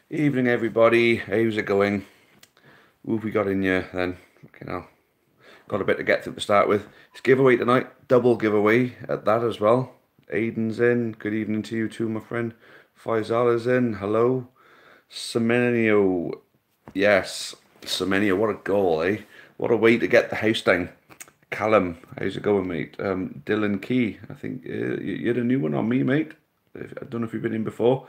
Evening, everybody. How's it going? Who have we got in here then? Okay, now got a bit to get through to start with. It's giveaway tonight, double giveaway at that as well. Aiden's in. Good evening to you too, my friend. Faisal is in. Hello. Semenyo. Yes, Semenyo. What a goal, eh? What a way to get the house down. Callum, how's it going, mate? Dylan Key. I think you had a new one on me, mate. I don't know if you've been in before.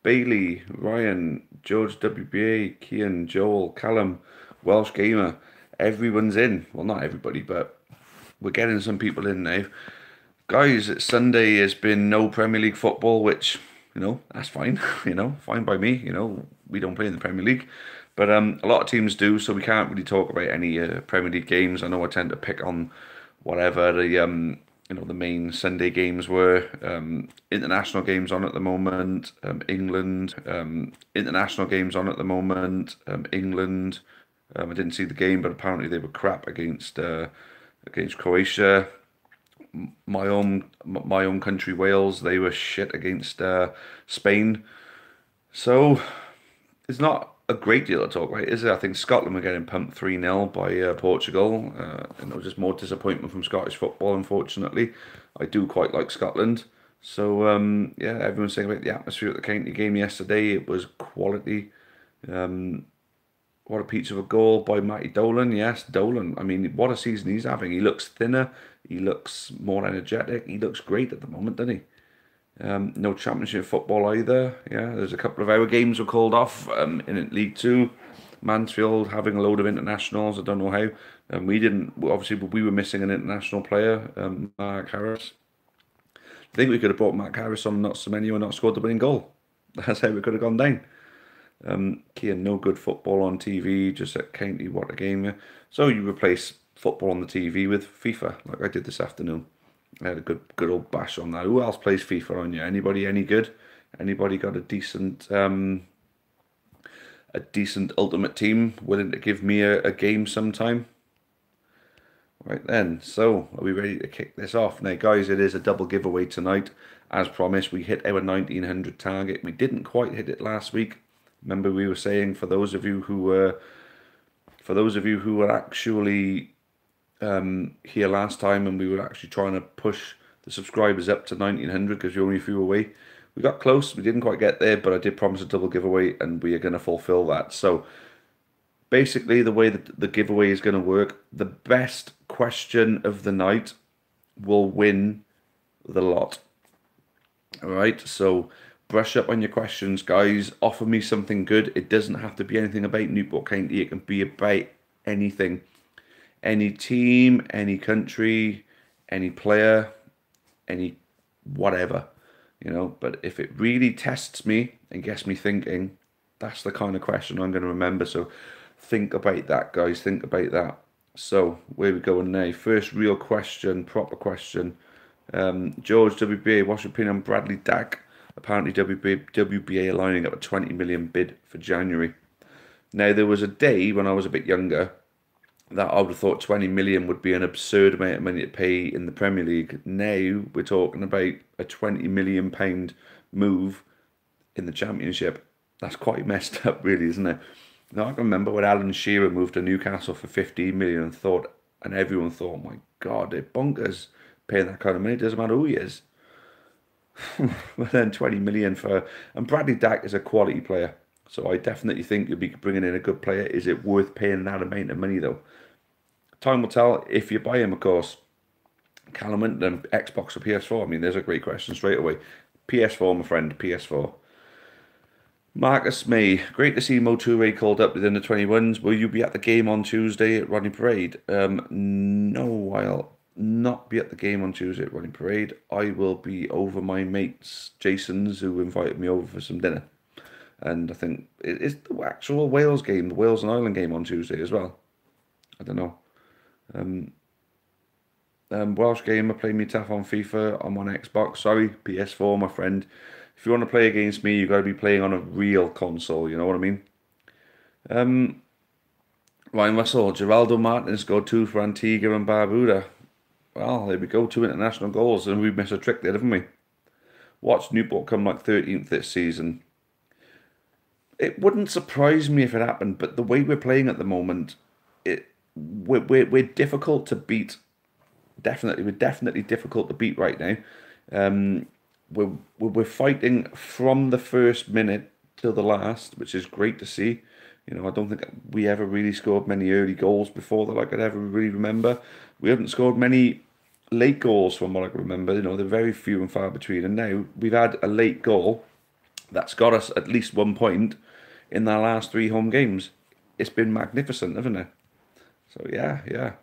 Bailey, Ryan, George WBA, Kian, Joel, Callum, Welsh Gamer. Everyone's in. Well, not everybody, but we're getting some people in now. Guys, it's Sunday has been no Premier League football, which, that's fine. Fine by me. We don't play in the Premier League. But a lot of teams do, so we can't really talk about any Premier League games. I know I tend to pick on whatever the main Sunday games were. International games on at the moment. England. International games on at the moment. England. I didn't see the game, but apparently they were crap against Croatia. My own country, Wales. They were shit against Spain. So it's not a great deal to talk about, is it? I think Scotland were getting pumped 3-0 by Portugal. And it was just more disappointment from Scottish football, unfortunately. I do quite like Scotland. So, yeah, everyone's saying about the atmosphere at the county game yesterday. It was quality. What a piece of a goal by Matty Dolan. Yes, Dolan. I mean, what a season he's having. He looks thinner. He looks more energetic. He looks great at the moment, doesn't he? No championship football either. Yeah, there's a couple of our games were called off in League Two. Mansfield having a load of internationals. I don't know how. We didn't. Obviously, but we were missing an international player, Mark Harris. I think we could have brought Mark Harris on, not Semenyo, and not scored the winning goal. That's how we could have gone down. Kian, no good football on TV. Just at county, what a game! Yeah. So you replace football on the TV with FIFA, like I did this afternoon. I had a good old bash on that. Who else plays FIFA on you? Anybody any good? Anybody got a decent ultimate team willing to give me a game sometime? Right then, so are we ready to kick this off? Now, guys, it is a double giveaway tonight. As promised, we hit our 1900 target. We didn't quite hit it last week. Remember, we were saying for those of you who were actually here last time, and we were actually trying to push the subscribers up to 1900 because you're only a few away. We got close. We didn't quite get there, but I did promise a double giveaway, and we are going to fulfill that. So basically, the way that the giveaway is going to work, the best question of the night will win the lot. All right. So brush up on your questions, guys. Offer me something good. It doesn't have to be anything about Newport County. It can be about anything. Any team, any country, any player, any whatever, But if it really tests me and gets me thinking, that's the kind of question I'm going to remember. So think about that, guys. Think about that. So where we going now? First real question, proper question. George WBA, what's your opinion on Bradley Dack? Apparently WBA are lining up a 20 million bid for January. Now there was a day when I was a bit younger that I would have thought 20 million would be an absurd amount of money to pay in the Premier League. Now we're talking about a 20 million pound move in the Championship. That's quite messed up, really, isn't it? Now I can remember when Alan Shearer moved to Newcastle for 15 million and everyone thought, my God, they're bonkers paying that kind of money. It doesn't matter who he is. But then 20 million and Bradley Dack is a quality player. So I definitely think you'll be bringing in a good player. Is it worth paying that amount of money, though? Time will tell if you buy him, of course. Callum went to Xbox or PS4. I mean, there's a great question straight away. PS4, my friend, PS4. Marcus May, great to see Mo Toure called up within the 21s. Will you be at the game on Tuesday at Rodney Parade? No, I'll not be at the game on Tuesday at Rodney Parade. I will be over my mates, Jason's, who invited me over for some dinner. And I think it's the actual Wales game, the Wales and Ireland game on Tuesday as well. I don't know. Welsh gamer playing me Taff on FIFA. I'm on Xbox. Sorry, PS4, my friend. If you want to play against me, you've got to be playing on a real console. You know what I mean? Ryan Russell, Geraldo Martin scored 2 for Antigua and Barbuda. Well, there we go, 2 international goals, and we missed a trick there, didn't we? Watched Newport come like 13th this season. It wouldn't surprise me if it happened, but the way we're playing at the moment, we're difficult to beat. Definitely, we're definitely difficult to beat right now. Um, we're fighting from the first minute till the last, which is great to see. I don't think we ever really scored many early goals before that I could ever really remember. We haven't scored many late goals from what I can remember. They're very few and far between. And now we've had a late goal that's got us at least 1 point in our last three home games. It's been magnificent, hasn't it? So yeah, yeah.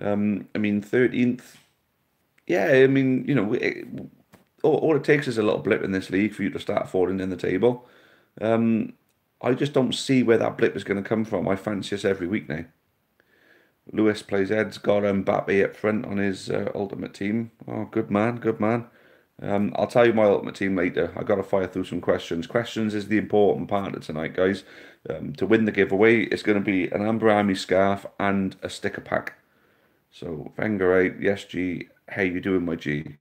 I mean, 13th. Yeah, I mean, all it takes is a little blip in this league for you to start falling in the table. I just don't see where that blip is going to come from. I fancy us every week now. Lewis plays Ed's got Mbappe up front on his ultimate team. Oh, good man, good man. I'll tell you my ultimate team later. I got to fire through some questions. Questions is the important part of tonight, guys. To win the giveaway, it's going to be an Amber Army scarf and a sticker pack. So, Vengarite, yes, G. How you doing, my G?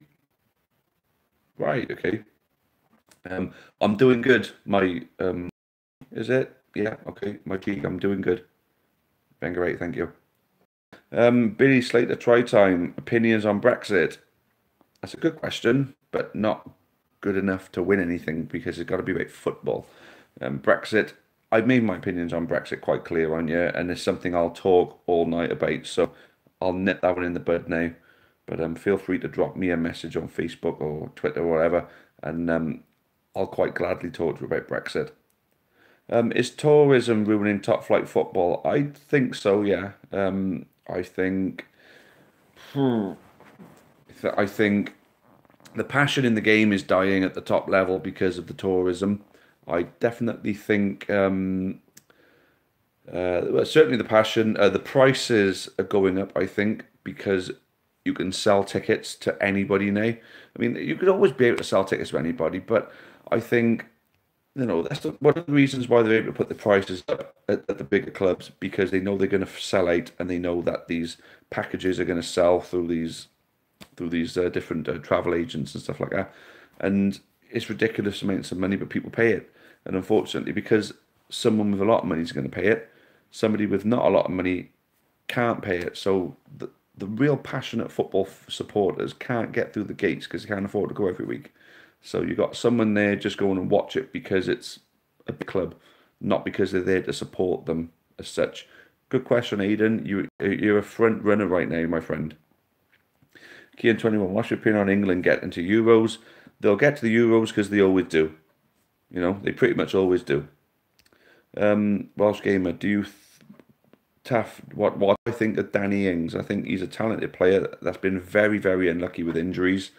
Right, okay. I'm doing good. My is it? Yeah, okay. My G, I'm doing good. Vengarite, thank you. Billy Slater, try time. Opinions on Brexit. That's a good question, but not good enough to win anything because it's got to be about football. Brexit, I've made my opinions on Brexit quite clear on you, and it's something I'll talk all night about. So I'll nip that one in the bud now. But feel free to drop me a message on Facebook or Twitter or whatever, and I'll quite gladly talk to you about Brexit. Is tourism ruining top flight football? I think so, yeah. I think I think the passion in the game is dying at the top level because of the tourism. I definitely think, well, certainly the passion, the prices are going up, I think, because you can sell tickets to anybody now. I mean, you could always be able to sell tickets to anybody, but I think, that's one of the reasons why they're able to put the prices up at the bigger clubs because they know they're going to sell out and they know that these packages are going to sell through these different travel agents and stuff like that. And it's ridiculous amounts of money, but people pay it. And unfortunately, because someone with a lot of money is going to pay it, somebody with not a lot of money can't pay it. So the real passionate football supporters can't get through the gates because they can't afford to go every week. So you got someone there just going and watch it because it's a big club, not because they're there to support them as such. Good question, Aidan. You're a front runner right now, my friend. Kian 21, what's your opinion on England getting to Euros? They'll get to the Euros because they always do. They pretty much always do. Welsh Gamer, do you Taff, what I think of Danny Ings? I think he's a talented player that's been very, very unlucky with injuries.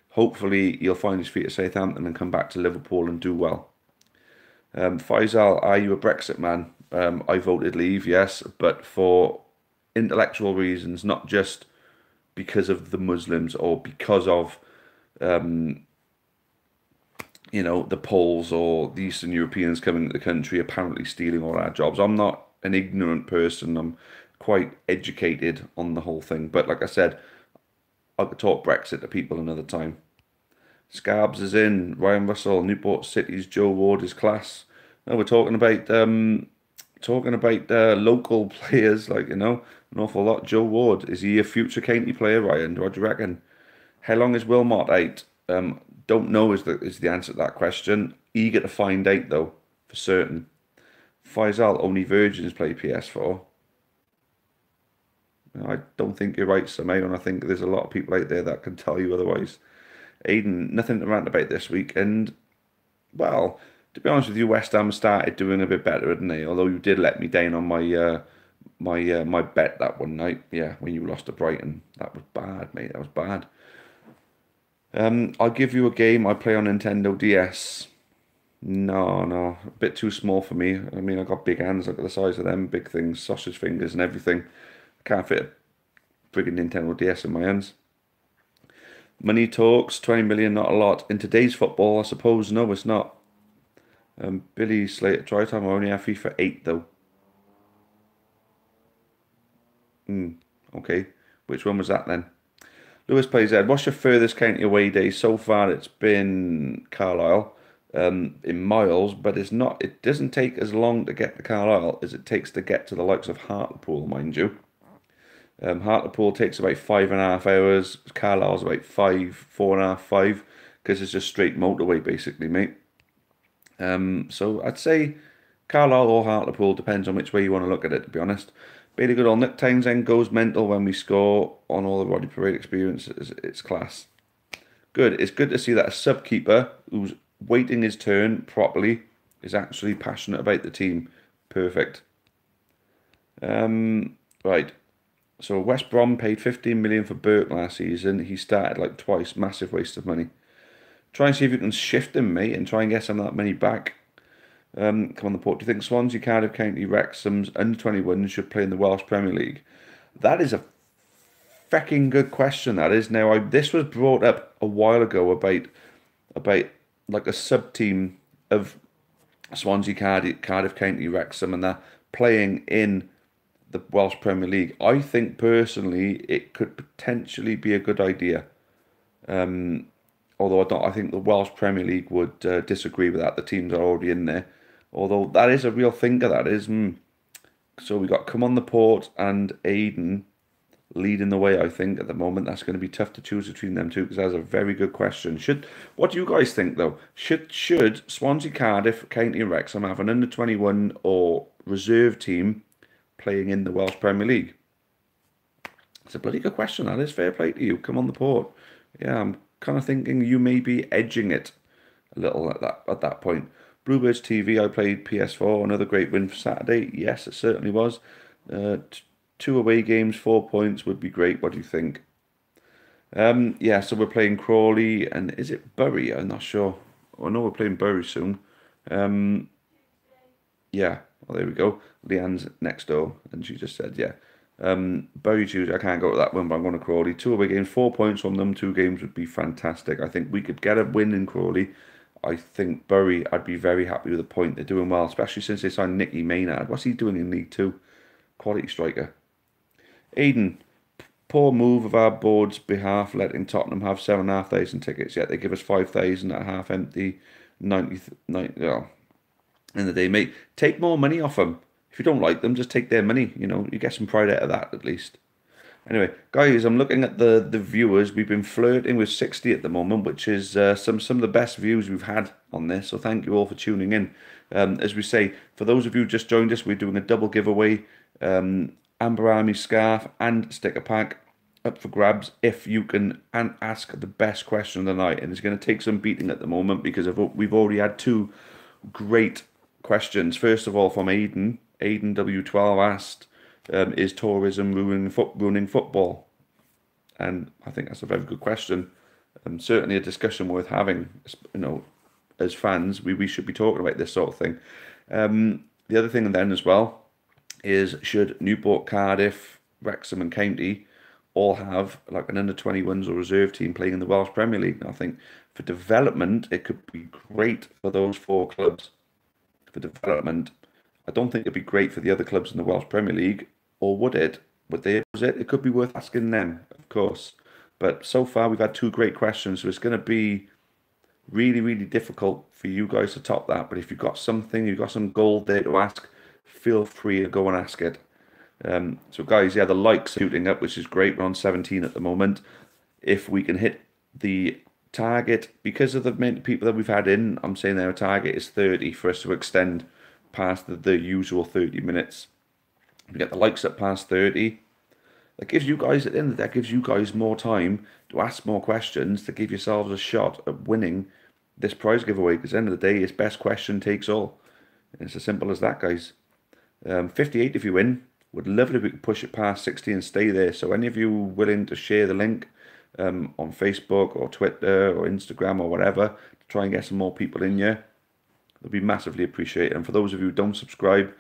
Hopefully, he'll find his feet at Southampton and come back to Liverpool and do well. Faisal, are you a Brexit man? I voted leave, yes, but for intellectual reasons, not just because of the Muslims or because of the Poles or the Eastern Europeans coming to the country apparently stealing all our jobs. I'm not an ignorant person. I'm quite educated on the whole thing. But like I said, I could talk Brexit to people another time. Scabs is in. Ryan Russell, Newport City's Joe Ward is class. No, we're talking about local players, like an awful lot. Joe Ward, is he a future county player, Ryan? What do you reckon? How long is Wilmot out? Don't know is the answer to that question. Eager to find out though, for certain. Faisal, only virgins play PS4. I don't think you're right, Samay, and I think there's a lot of people out there that can tell you otherwise. Aiden, nothing to rant about this week, and well, to be honest with you, West Ham started doing a bit better, didn't they? Although you did let me down on my bet that one night. Yeah, when you lost to Brighton, that was bad, mate. That was bad. I'll give you a game I play on Nintendo DS. No, no, a bit too small for me. I mean, I got big hands. Look at the size of them, big things, sausage fingers and everything. I can't fit a friggin' Nintendo DS in my hands. Money talks, 20 million, not a lot. In today's football, I suppose, no, it's not. Billy Slater, try time, I only have FIFA 8 though. Okay, which one was that then? Lewis plays Ed. What's your furthest county away day? So far, it's been Carlisle. in miles, but it's not. It doesn't take as long to get to Carlisle as it takes to get to the likes of Hartlepool, mind you. Hartlepool takes about 5.5 hours. Carlisle's about 4.5, 5, because it's just straight motorway basically, mate. So I'd say Carlisle or Hartlepool, depends on which way you want to look at it, to be honest. Really good old Nick Townsend goes mental when we score on all the Roddy Parade experience. It's class. Good. It's good to see that a sub keeper who's waiting his turn properly is actually passionate about the team. Perfect. Right. So West Brom paid 15 million for Burke last season. He started like twice. Massive waste of money. Try and see if you can shift him, mate, and try and get some of that money back. Come on the port. Do you think Swansea, Cardiff, County, Wrexham's under 21 should play in the Welsh Premier League? That is a fecking good question. That is. Now, this was brought up a while ago about like a sub team of Swansea, Cardiff, County, Wrexham, and that playing in the Welsh Premier League. I think personally it could potentially be a good idea. Although I don't, I think the Welsh Premier League would disagree with that. The teams are already in there. Although that is a real thinker, that is. So we got Come on the Port and Aiden leading the way, I think, at the moment. That's going to be tough to choose between them two because that's a very good question. What do you guys think, though? Should Swansea, Cardiff, County and Wrexham have an under-21 or reserve team playing in the Welsh Premier League? It's a bloody good question. That is. Fair play to you. Come on the Port. Yeah, I'm kind of thinking you may be edging it a little at that point. Bluebirds TV, I played PS4, another great win for Saturday. Yes, it certainly was. 2 away games, 4 points would be great. What do you think? Yeah, so we're playing Crawley, and is it Bury? I'm not sure. I know we're playing Bury soon. Yeah, well, there we go. Leanne's next door, and she just said, yeah. Bury Tuesday, I can't go to that one, but I'm going to Crawley. 2 away games, 4 points from them. 2 games would be fantastic. I think we could get a win in Crawley. I think Bury, I'd be very happy with the point. They're doing well, especially since they signed Nicky Maynard. What's he doing in League Two? Quality striker. Aiden, poor move of our board's behalf, letting Tottenham have 7,500 tickets, yet they give us 5,000 at half empty 90, oh, in the day, mate. Take more money off them. If you don't like them, just take their money. You know, you get some pride out of that at least. Anyway, guys, I'm looking at the viewers. We've been flirting with 60 at the moment, which is some of the best views we've had on this. So thank you all for tuning in. As we say, for those of you who just joined us, we're doing a double giveaway. Amber Army scarf and sticker pack up for grabs if you can ask the best question of the night. And it's going to take some beating at the moment because we've already had 2 great questions. First of all, from Aiden. Aiden W12 asked, is tourism ruining football? And I think that's a very good question. Certainly a discussion worth having. You know, as fans, we should be talking about this sort of thing. The other thing then as well is, should Newport, Cardiff, Wrexham and County all have like an under-21s or reserve team playing in the Welsh Premier League? And I think for development, it could be great for those 4 clubs. For development, I don't think it'd be great for the other clubs in the Welsh Premier League, or would it? It could be worth asking them, of course. But so far, we've had 2 great questions, so it's going to be really, really difficult for you guys to top that. But if you've got something, you've got some gold there to ask, feel free to go and ask it. So guys, yeah, the likes are shooting up, which is great. We're on 17 at the moment. If we can hit the target, because of the amount of people that we've had in, I'm saying our target is 30 for us to extend past the usual 30 minutes. If we get the likes up past 30, that gives you guys, at the end of the day, that gives you guys more time to ask more questions to give yourselves a shot at winning this prize giveaway. Because at the end of the day, it's best question takes all. And it's as simple as that, guys. 58 if you win. Would love it if we could push it past 60 and stay there. So any of you willing to share the link on Facebook or Twitter or Instagram or whatever to try and get some more people in here, it'll be massively appreciated. And for those of you who don't subscribe,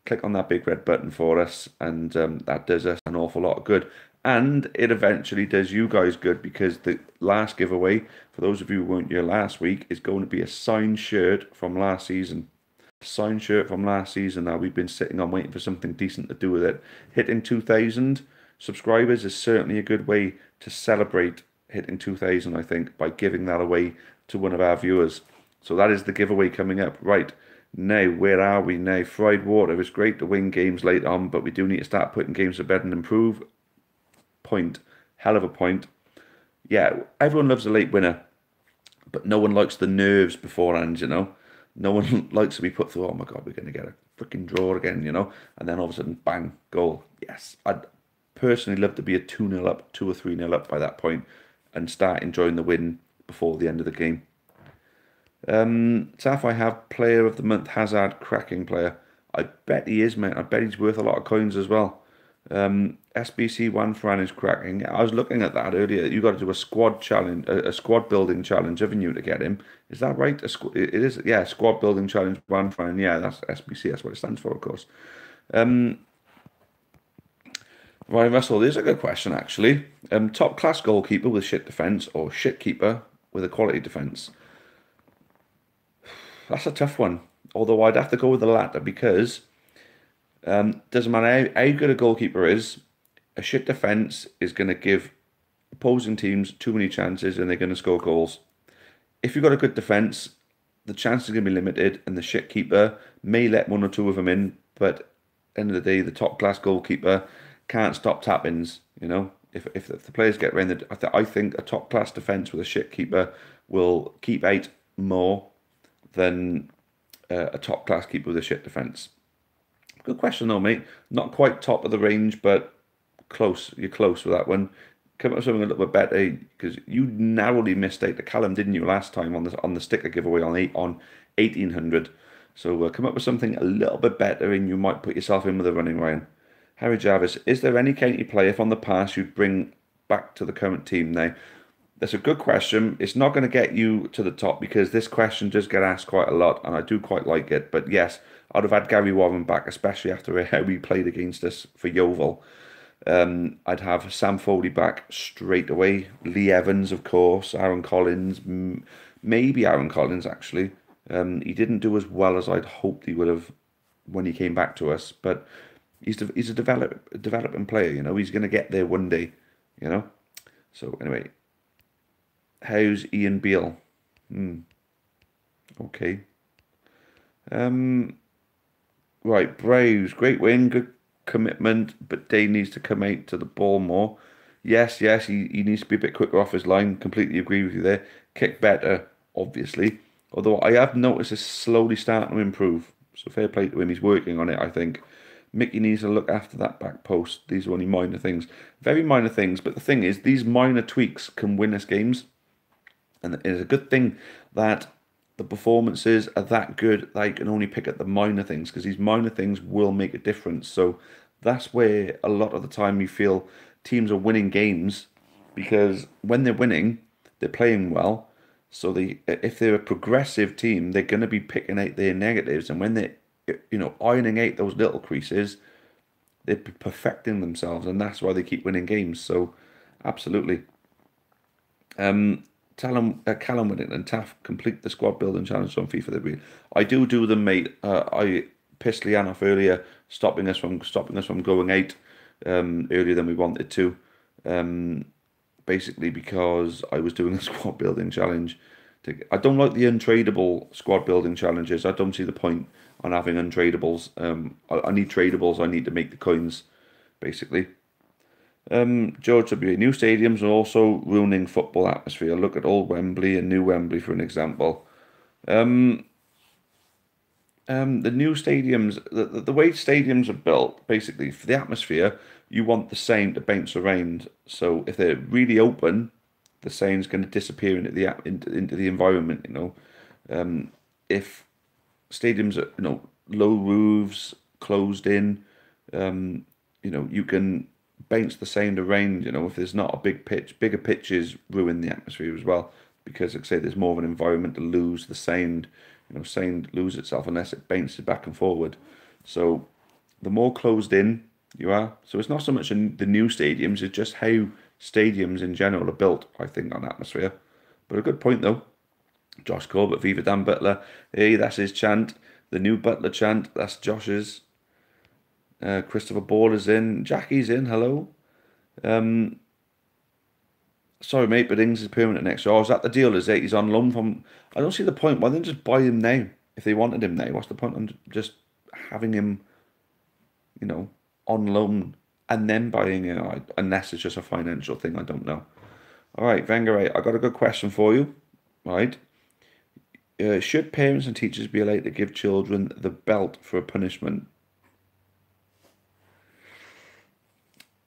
click on that big red button for us, and that does us an awful lot of good. And it eventually does you guys good, because the last giveaway, for those of you who weren't here last week, is going to be a signed shirt from last season. Signed shirt from last season. Now we've been sitting on waiting for something decent to do with it. Hitting 2,000 subscribers is certainly a good way to celebrate hitting 2,000, I think, by giving that away to one of our viewers. So that is the giveaway coming up. Right, now, where are we now? Fried water. It's great to win games late on, but we do need to start putting games to bed and improve. Point. Hell of a point. Yeah, everyone loves a late winner, but no one likes the nerves beforehand, you know? No one likes to be put through, oh my God, we're going to get a freaking draw again, you know? And then all of a sudden, bang, goal. Yes. I'd personally love to be a 2-0 up, 2 or 3-0 up by that point and start enjoying the win before the end of the game. Taff, I have player of the month, Hazard, cracking player. I bet he is, mate. I bet he's worth a lot of coins as well. SBC one Fran is cracking. I was looking at that earlier. You got to do a squad challenge, a squad building challenge, haven't you, to get him? Is that right? It is, yeah. Squad building challenge one Fran. Yeah, that's SBC. That's what it stands for, of course. Ryan Russell, there's a good question actually. Top class goalkeeper with shit defense or shit keeper with a quality defense. That's a tough one. Although I'd have to go with the latter because doesn't matter how good a goalkeeper is, a shit defense is going to give opposing teams too many chances and they're going to score goals. If you've got a good defense, the chances are going to be limited and the shit keeper may let one or two of them in, but at the end of the day, the top class goalkeeper can't stop tap-ins, you know. If the players get around, I think a top class defense with a shit keeper will keep out more than a top class keeper with a shit defense. Good question though, mate. Not quite top of the range, but close. You're close with that one. Come up with something a little bit better because you narrowly missed out the Callum, didn't you, last time on the sticker giveaway on 1800. So come up with something a little bit better, and you might put yourself in with a running, Ryan. Harry Jarvis, is there any county player from the past you'd bring back to the current team now? That's a good question. It's not going to get you to the top because this question does get asked quite a lot, and I do quite like it. But yes, I'd have had Gary Warren back, especially after how he played against us for Yeovil. I'd have Sam Foley back straight away. Lee Evans, of course. Aaron Collins, maybe Aaron Collins actually. He didn't do as well as I'd hoped he would have when he came back to us, but he's a developing player. You know, he's going to get there one day. You know. So anyway. How's Ian Beale? Okay. Right, Braves, great win, good commitment, but Day needs to come out to the ball more. Yes, he needs to be a bit quicker off his line. Completely agree with you there. Kick better, obviously. Although I have noticed it's slowly starting to improve. So fair play to him. He's working on it, I think. Mickey needs to look after that back post. These are only minor things. Very minor things, but the thing is, these minor tweaks can win us games. And it's a good thing that the performances are that good that you can only pick at the minor things because these minor things will make a difference. So that's where a lot of the time you feel teams are winning games because when they're winning, they're playing well. So if they're a progressive team, they're going to be picking out their negatives. And when they're, ironing out those little creases, they're perfecting themselves. And that's why they keep winning games. So absolutely. Callum Whittington, Taff, complete the squad building challenge on FIFA the week. I do them, mate. I pissed Leanne off earlier, stopping us from going out earlier than we wanted to. Basically because I was doing a squad building challenge. I don't like the untradeable squad building challenges. I don't see the point on having untradables. I need tradables. I need to make the coins, basically. George W. New stadiums are also ruining football atmosphere. Look at old Wembley and new Wembley for an example. The new stadiums, the way stadiums are built, basically for the atmosphere, you want the sound to bounce around. So if they're really open, the sound's going to disappear into the environment. If stadiums are low roofs, closed in, you can bounce the sound around, if there's not a big pitch. Bigger pitches ruin the atmosphere as well because, like I say, there's more of an environment to lose the sound. Sound lose itself unless it bounces back and forward. So the more closed in you are, so it's not so much in the new stadiums, it's just how stadiums in general are built, I think, on atmosphere. But a good point though. Josh Corbett, Viva Dan Butler. Hey, that's his chant. The new Butler chant, that's Josh's. Christopher Ball is in. Jackie's in. Hello. Sorry, mate, but Ings is permanent next year. Oh, is that the deal? Is it? He's on loan from. I don't see the point. Why don't they just buy him now? If they wanted him now, what's the point on just having him, you know, on loan and then buying him? Unless it's just a financial thing, I don't know. All right, Wenger, right, I got a good question for you. Right, should parents and teachers be allowed to give children the belt for a punishment?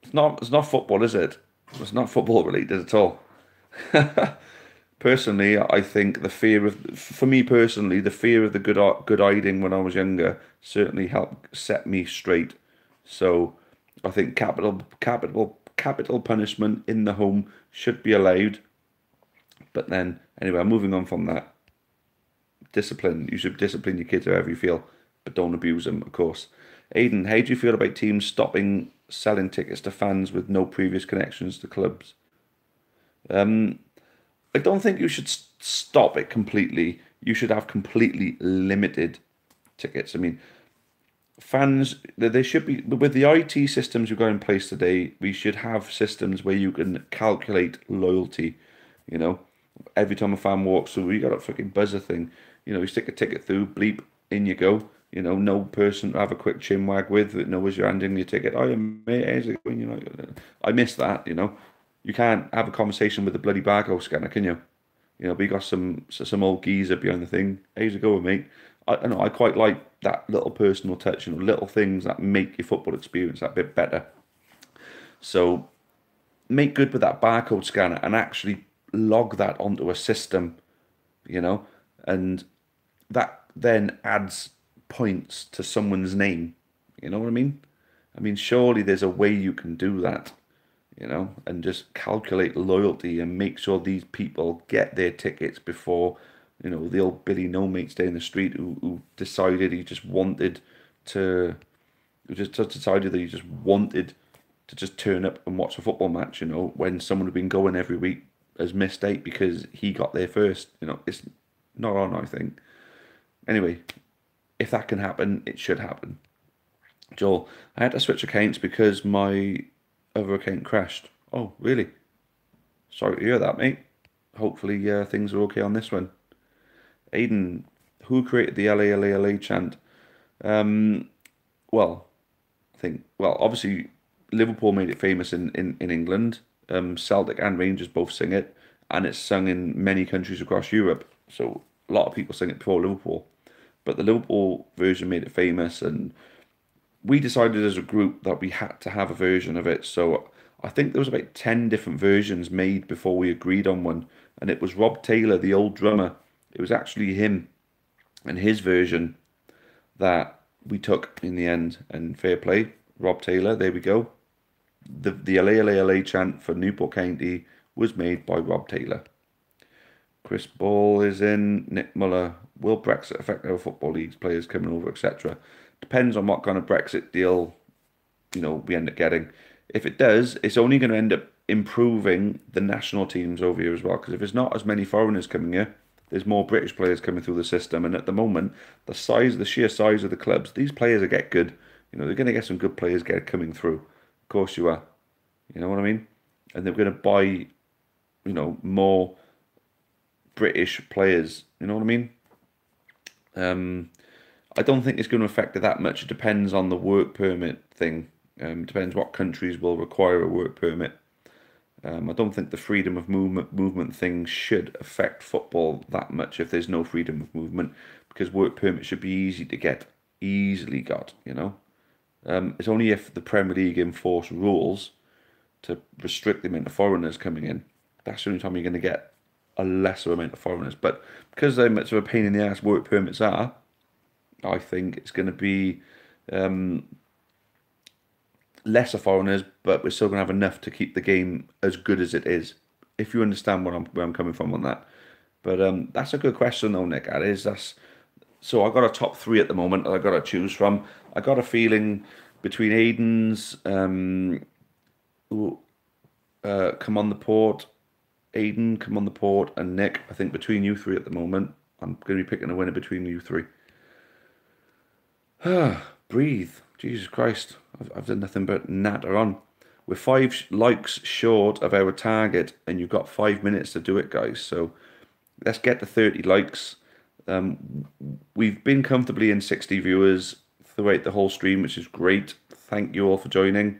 It's not football, is it? It's not football related at all. Personally, I think for me personally, the fear of the good hiding when I was younger certainly helped set me straight. So I think capital punishment in the home should be allowed. But then, anyway, moving on from that. Discipline. You should discipline your kids however you feel, but don't abuse them, of course. Aidan, how do you feel about teams stopping selling tickets to fans with no previous connections to clubs? I don't think you should stop it completely. You should have completely limited tickets. I mean, fans, they should be, with the IT systems you've got in place today, we should have systems where you can calculate loyalty. You know, every time a fan walks through, you got a fucking buzzer thing. You know, you stick a ticket through, bleep, in you go. You know, no person to have a quick chin wag with that knows you're handing your ticket. Oh, yeah, mate, how's it going? You know, I miss that. You know, you can't have a conversation with the bloody barcode scanner, can you? You know, but you got some old geezer behind the thing. How's it going, mate? I know I quite like that little personal touch, you know, little things that make your football experience that bit better. So make good with that barcode scanner and actually log that onto a system, you know, and that then adds points to someone's name. You know what I mean? I mean, surely there's a way you can do that, you know, and just calculate loyalty and make sure these people get their tickets before, you know, the old Billy No Mates down the street who decided he just wanted to, who just decided that he just wanted to just turn up and watch a football match, you know, when someone had been going every week has missed out because he got there first. You know, it's not on, I think. Anyway, if that can happen, it should happen. Joel, I had to switch accounts because my other account crashed. Oh, really? Sorry to hear that, mate. Hopefully, things are okay on this one. Aiden, who created the LA chant? Well, obviously, Liverpool made it famous in England. Celtic and Rangers both sing it, and it's sung in many countries across Europe. So a lot of people sing it before Liverpool. But the Liverpool version made it famous, and we decided as a group that we had to have a version of it. So I think there was about 10 different versions made before we agreed on one. And it was Rob Taylor, the old drummer. It was actually him and his version that we took in the end. And fair play, Rob Taylor, there we go. The LA chant for Newport County was made by Rob Taylor. Chris Ball is in. Nick Muller. Will Brexit affect our football leagues, players coming over, etc.? Depends on what kind of Brexit deal, you know, we end up getting. If it does, it's only going to end up improving the national teams over here as well. Because if there's not as many foreigners coming here, there's more British players coming through the system. And at the moment, the sheer size of the clubs, these players are get good. You know, they're going to get some good players coming through. Of course you are. You know what I mean? And they're going to buy, you know, more British players. You know what I mean? I don't think it's going to affect it that much. It depends on the work permit thing. It depends what countries will require a work permit. I don't think the freedom of movement thing should affect football that much if there's no freedom of movement, because work permits should be easy to get, easily got, you know. It's only if the Premier League enforce rules to restrict the amount of foreigners coming in. That's the only time you're going to get a lesser amount of foreigners. But because they're much of a pain in the ass work permits are, I think it's going to be lesser foreigners, but we're still going to have enough to keep the game as good as it is. If you understand where I'm coming from on that. But that's a good question though, Nick. So I got a top three at the moment that I got to choose from. I got a feeling between Aiden's come on the port, Aiden, come on the port, and Nick. I think between you three at the moment, I'm going to be picking a winner between you three. Breathe. Jesus Christ. I've done nothing but natter on. We're 5 likes short of our target, and you've got 5 minutes to do it, guys. So let's get to 30 likes. We've been comfortably in 60 viewers throughout the whole stream, which is great. Thank you all for joining.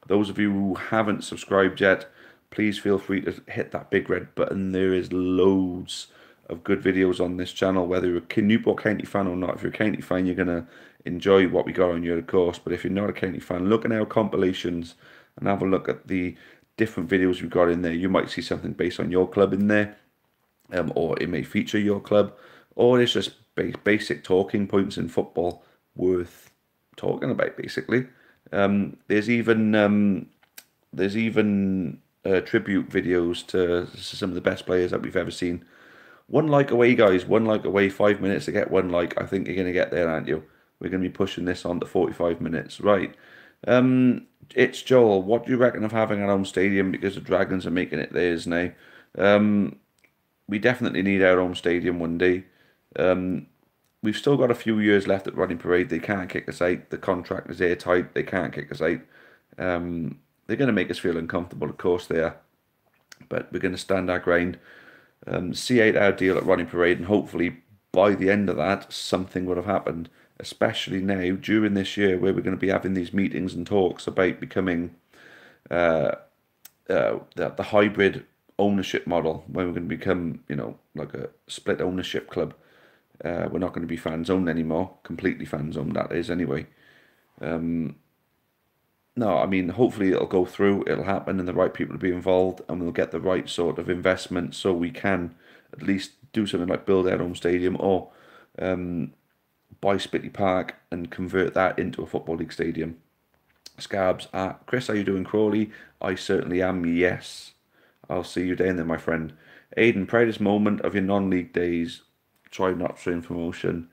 Those of you who haven't subscribed yet, please feel free to hit that big red button. There is loads of good videos on this channel, whether you're a Newport County fan or not. If you're a County fan, you're going to enjoy what we got on you, of course. But if you're not a County fan, look at our compilations and have a look at the different videos we've got in there. You might see something based on your club in there, or it may feature your club, or it's just basic talking points in football worth talking about, basically. There's even tribute videos to some of the best players that we've ever seen. 1 like away, guys. 1 like away. 5 minutes to get 1 like. I think you're going to get there, aren't you? We're going to be pushing this on to 45 minutes. Right. It's Joel. What do you reckon of having our own stadium, because the Dragons are making it theirs now? We definitely need our own stadium one day. We've still got a few years left at Running Parade. They can't kick us out. The contract is airtight. They can't kick us out. They're going to make us feel uncomfortable, of course they are. But we're going to stand our ground, see out our deal at Running Parade, and hopefully by the end of that, something would have happened, especially now, during this year, where we're going to be having these meetings and talks about becoming the hybrid ownership model, where we're going to become, you know, like a split ownership club. We're not going to be fans owned anymore, completely fans owned, that is, anyway. No, I mean, hopefully it'll go through, it'll happen, and the right people will be involved, and we'll get the right sort of investment, so we can at least do something like build our own stadium, or buy Spitty Park and convert that into a Football League stadium. Scabs, Chris, are you doing Crawley? I certainly am, yes. I'll see you down there, my friend. Aidan, proudest moment of your non-league days. Try not to in promotion.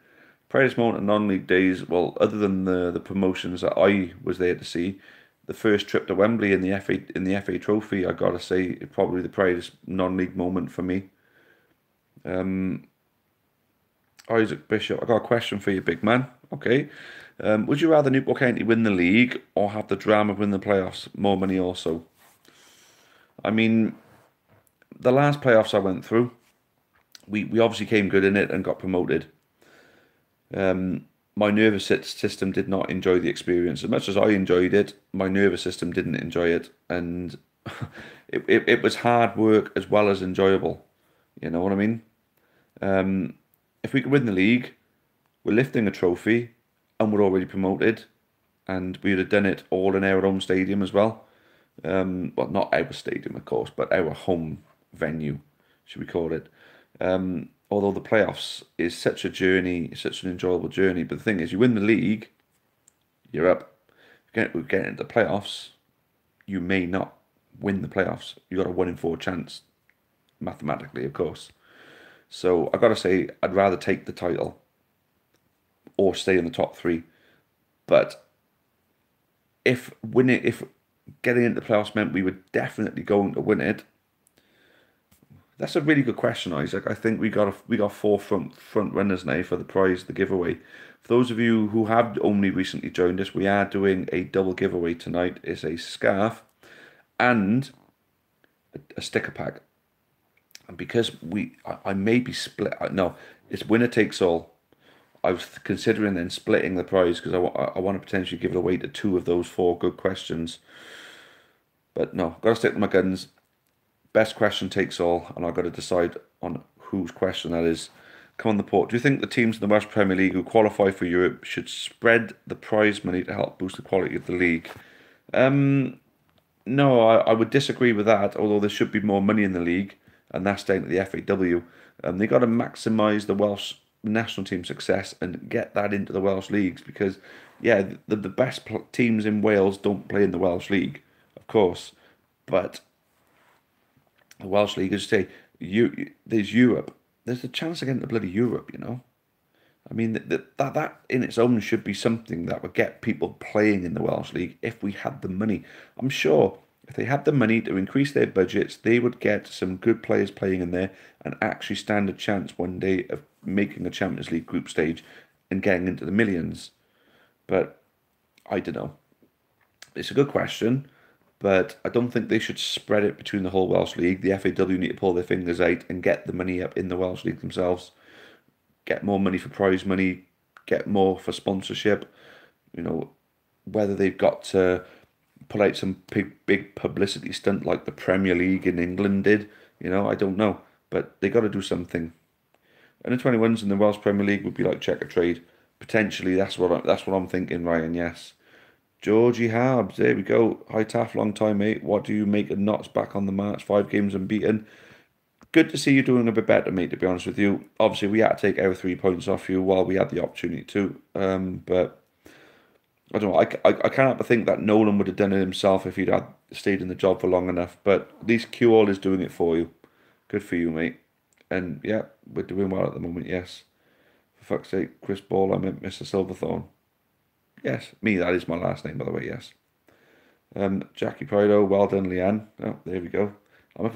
Proudest moment of non-league days, well, other than the promotions that I was there to see, the first trip to Wembley in the FA Trophy, I gotta say, probably the proudest non-league moment for me. Isaac Bishop, I got a question for you, big man. Okay. Would you rather Newport County win the league or have the drama win the playoffs? More money also. I mean, the last playoffs I went through, we obviously came good in it and got promoted. My nervous system did not enjoy the experience. As much as I enjoyed it, my nervous system didn't enjoy it. And it was hard work as well as enjoyable. You know what I mean? If we could win the league, we're lifting a trophy and we're already promoted. And we would have done it all in our own stadium as well. Well, not our stadium, of course, but our home venue, should we call it. Although the playoffs is such a journey, such an enjoyable journey. But the thing is, you win the league, you're up. Get into the playoffs, you may not win the playoffs. You got a 1 in 4 chance, mathematically, of course. So I got to say, I'd rather take the title or stay in the top 3. But if getting into the playoffs meant we were definitely going to win it, that's a really good question, Isaac. I think we got 4 front runners now for the prize, the giveaway. For those of you who have only recently joined us, we are doing a double giveaway tonight. It's a scarf and a sticker pack. And because I may be split. No, it's winner takes all. I was considering then splitting the prize because I want to potentially give it away to 2 of those 4 good questions. But no, got to stick to my guns. Best question takes all, and I've got to decide on whose question that is. Come on the port. Do you think the teams in the Welsh Premier League who qualify for Europe should spread the prize money to help boost the quality of the league? No, I would disagree with that, although there should be more money in the league, and that's down to the FAW. They got to maximise the Welsh national team success and get that into the Welsh leagues, because, yeah, the best teams in Wales don't play in the Welsh League, of course, but the Welsh League, as you say, there's Europe. There's a chance of getting to bloody Europe, you know. I mean, that in its own should be something that would get people playing in the Welsh League if we had the money. I'm sure if they had the money to increase their budgets, they would get some good players playing in there and actually stand a chance one day of making a Champions League group stage and getting into the millions. But I don't know. It's a good question. but I don't think they should spread it between the whole Welsh League. The FAW need to pull their fingers out and get the money up in the Welsh League themselves. Get more money for prize money, get more for sponsorship. You know, whether they've got to put out some big publicity stunt like the Premier League in England did, I don't know. But they got to do something. And the 21s in the Welsh Premier League would be like checker trade. Potentially, that's what I'm thinking, Ryan. Yes. Georgie Harbs, there we go. Hi Taff, long time mate. What do you make of Knots back on the march? 5 games unbeaten. Good to see you doing a bit better, mate, to be honest with you. Obviously, we had to take our 3 points off you while we had the opportunity to. But I don't know. I can't but think that Nolan would have done it himself if he'd had stayed in the job for long enough. But at least QAll is doing it for you. Good for you, mate. And yeah, we're doing well at the moment, yes. For fuck's sake, Chris Ball, I meant Mr. Silverthorne. Yes, me, that is my last name, by the way, yes. Jackie Prido, well done, Leanne. Oh, there we go.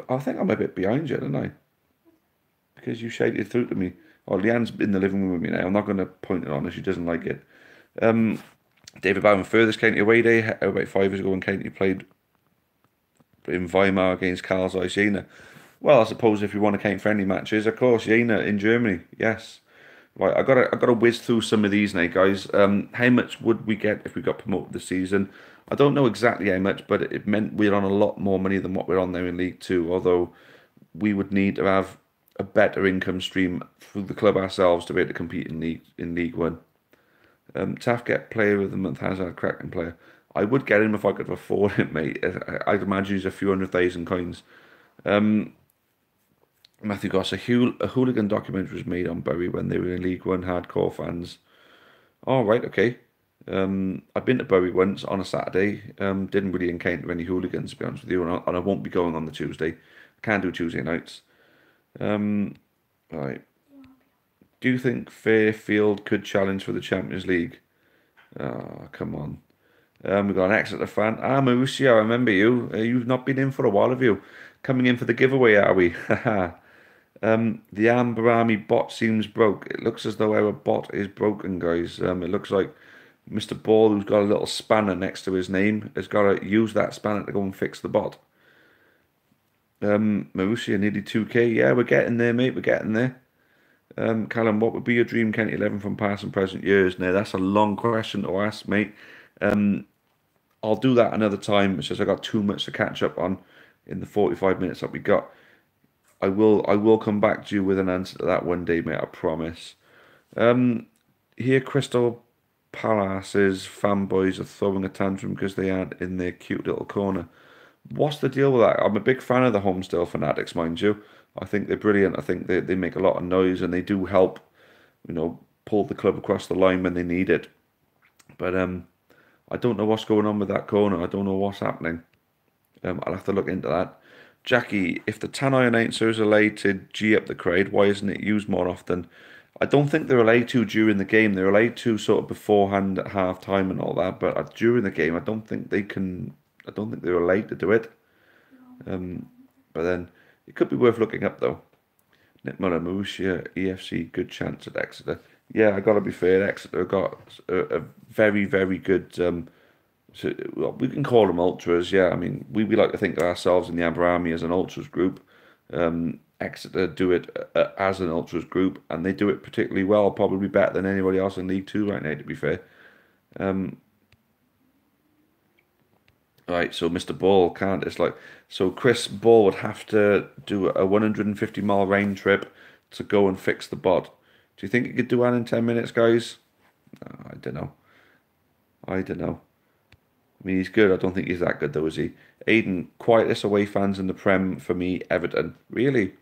I think I'm a bit behind you, don't I? Because you shaded through to me. Oh, Leanne's in the living room with me now. I'm not going to point it on her. She doesn't like it. David Bowen, furthest county away day, about 5 years ago when County played in Weimar against Karl Zeiss Jena. Well, I suppose if you want to count friendly matches, of course, Jena in Germany, yes. Right, I gotta whiz through some of these now, guys. How much would we get if we got promoted this season? I don't know exactly how much, but it meant we're on a lot more money than what we're on now in League Two. Although we would need to have a better income stream through the club ourselves to be able to compete in League One. Taff get player of the month, has a cracking player. I would get him if I could afford it, mate. I'd imagine he's a few 100,000 coins. Matthew Goss, a hooligan documentary was made on Bury when they were in League One, hardcore fans. Oh, right, okay. I've been to Bury once on a Saturday. Didn't really encounter any hooligans, to be honest with you, and I won't be going on the Tuesday. Can't do Tuesday nights. Right. Do you think Fairfield could challenge for the Champions League? Oh, come on. We've got an Exeter fan. Ah, Mauricio, I remember you. You've not been in for a while, have you? Coming in for the giveaway, are we? Haha. The Amber Army bot seems broke. It looks as though our bot is broken, guys. It looks like Mr. Ball, who's got a little spanner next to his name, has got to use that spanner to go and fix the bot. Marussia, nearly 2K. Yeah, we're getting there, mate. We're getting there. Callum, what would be your dream County 11 from past and present years? Now, that's a long question to ask, mate. I'll do that another time. It's just I got too much to catch up on in the 45 minutes that we got. I will come back to you with an answer to that one day, mate. I promise. Here, Crystal Palace's fanboys are throwing a tantrum because they aren't in their cute little corner. What's the deal with that? I'm a big fan of the Homestyle fanatics, mind you. I think they're brilliant. I think they make a lot of noise and they do help, pull the club across the line when they need it. But I don't know what's going on with that corner. I don't know what's happening. I'll have to look into that. Jackie, if the Tannoy announcer is allowed to G up the crowd, why isn't it used more often? I don't think they're allowed to during the game. They're allowed to sort of beforehand at half time and all that, but during the game, I don't think they can. I don't think they're allowed to do it. But then it could be worth looking up though. Nick Muller, Marussia, EFC, good chance at Exeter. Yeah, I got to be fair. Exeter got a very, very good. So, well, we can call them ultras, yeah. I mean, we like to think of ourselves in the Amber Army as an ultras group. Exeter do it as an ultras group, and they do it particularly well, probably better than anybody else in League Two right now, to be fair. Right, so Mr. Ball can't. It's like so Chris Ball would have to do a 150-mile round trip to go and fix the bot. Do you think he could do that in 10 minutes, guys? I don't know. I don't know. I mean, he's good. I don't think he's that good, though, is he? Aiden, quietest away fans in the Prem for me, Everton. Really?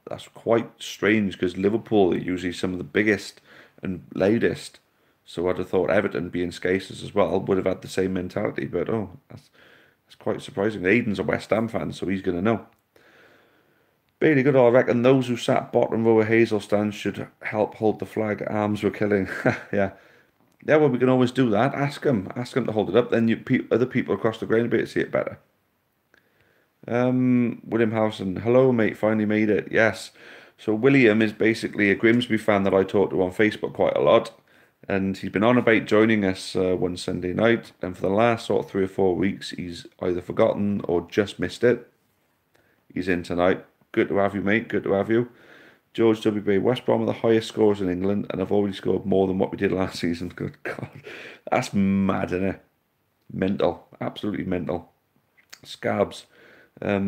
That's quite strange because Liverpool are usually some of the biggest and loudest. So I'd have thought Everton, being Scases as well, would have had the same mentality. But, oh, that's quite surprising. Aiden's a West Ham fan, so he's going to know. Bailey Goodall, I reckon those who sat bottom row of Hazel stands should help hold the flag. Arms were killing. Yeah. Yeah, well, we can always do that. Ask them to hold it up. Then other people across the ground will be able to see it better. William Howson, hello, mate. Finally made it. Yes. So William is basically a Grimsby fan that I talk to on Facebook quite a lot. And he's been on about joining us one Sunday night, and for the last sort of 3 or 4 weeks, he's either forgotten or just missed it. He's in tonight. Good to have you, mate. Good to have you. George WB, West Brom are the highest scorers in England, and have already scored more than what we did last season. Good God. That's mad, isn't it? Mental. Absolutely mental. Scabs. All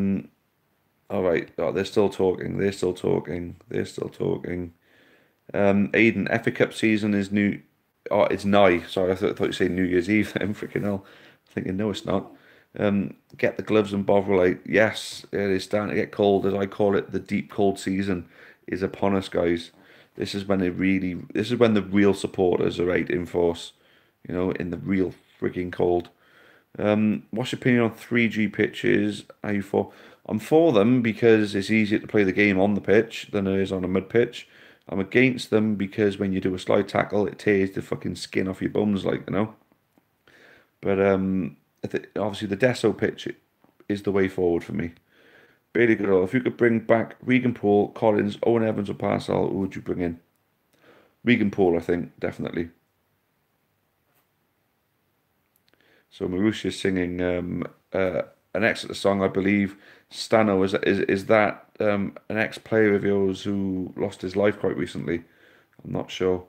right. Oh, they're still talking. They're still talking. They're still talking. Aiden, FA Cup season is new. Oh, it's nigh. Sorry, I thought you said New Year's Eve. I'm freaking hell. Thinking, no, it's not. Get the gloves and bother light. Yes, it is starting to get cold, as I call it. The deep cold season is upon us, guys. This is when the real supporters are out in force. You know, in the real freaking cold. What's your opinion on 3G pitches? Are you for? I'm for them because it's easier to play the game on the pitch than it is on a mud pitch. I'm against them because when you do a slide tackle, it tears the fucking skin off your bones, like, you know. But obviously the Deso pitch is the way forward for me. Bailey Goodall, if you could bring back Regan Poole, Collins, Owen Evans, or Parcel, who would you bring in? Regan Poole, I think, definitely. So Marusha's singing an Exeter song, I believe. Stano, is that an ex-player of yours who lost his life quite recently? I'm not sure.